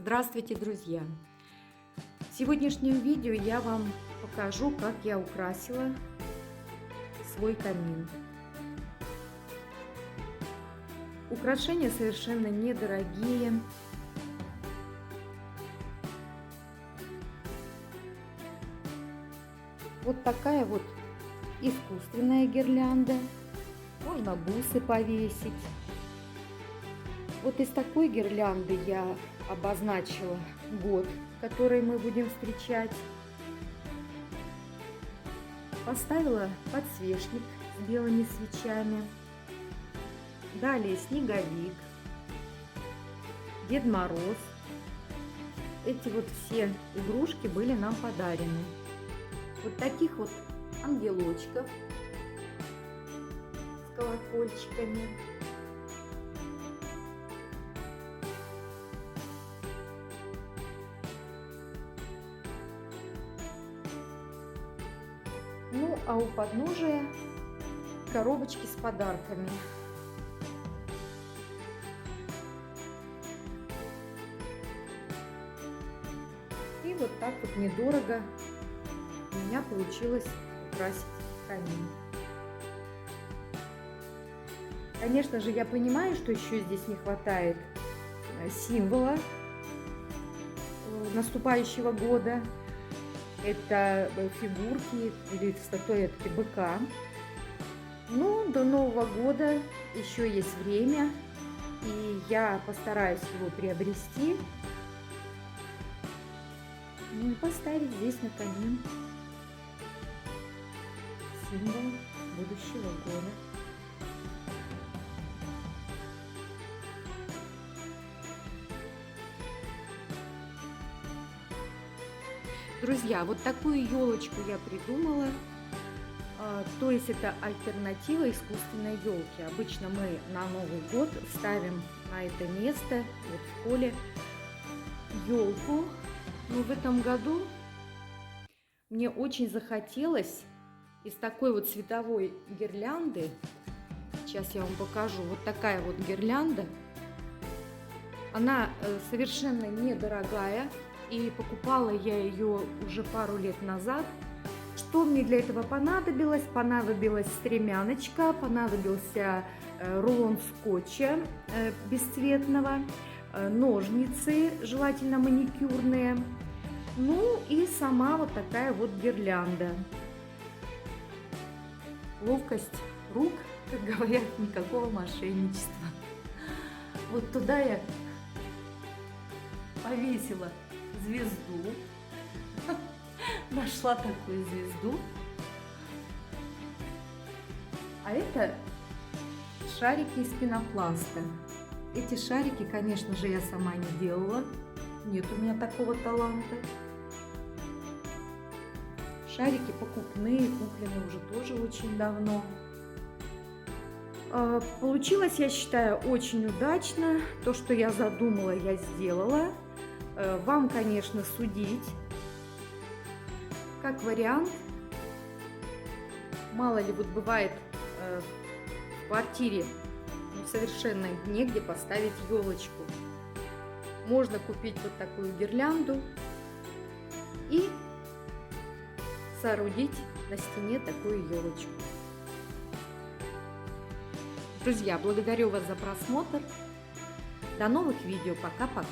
Здравствуйте, друзья! В сегодняшнем видео я вам покажу, как я украсила свой камин. Украшения совершенно недорогие. Вот такая вот искусственная гирлянда. Можно бусы повесить. Вот из такой гирлянды я обозначила год, который мы будем встречать. Поставила подсвечник с белыми свечами. Далее снеговик, Дед Мороз. Эти вот все игрушки были нам подарены. Вот таких вот ангелочков с колокольчиками. Ну, а у подножия коробочки с подарками. И вот так вот недорого у меня получилось украсить камин. Конечно же, я понимаю, что еще здесь не хватает символа наступающего года. Это фигурки или статуэтки быка. Но до Нового года еще есть время, и я постараюсь его приобрести и поставить здесь на камин символ будущего года. Друзья, вот такую елочку я придумала. То есть это альтернатива искусственной елки. Обычно мы на Новый год ставим на это место, вот в холле, елку. Но в этом году мне очень захотелось из такой вот световой гирлянды. Сейчас я вам покажу. Вот такая вот гирлянда. Она совершенно недорогая. И покупала я ее уже пару лет назад. Что мне для этого понадобилось? Понадобилась стремяночка, понадобился рулон скотча бесцветного, ножницы, желательно маникюрные, ну и сама вот такая вот гирлянда. Ловкость рук, как говорят, никакого мошенничества. Вот туда я повесила звезду. Нашла такую звезду. А это шарики из пенопласта. Эти шарики, конечно же, я сама не делала. Нет у меня такого таланта. Шарики покупные, куплены уже тоже очень давно. Получилось, я считаю, очень удачно. То, что я задумала, я сделала. Вам, конечно, судить. Как вариант, мало ли вот бывает в квартире совершенно негде поставить елочку. Можно купить вот такую гирлянду и соорудить на стене такую елочку. Друзья, благодарю вас за просмотр. До новых видео. Пока-пока.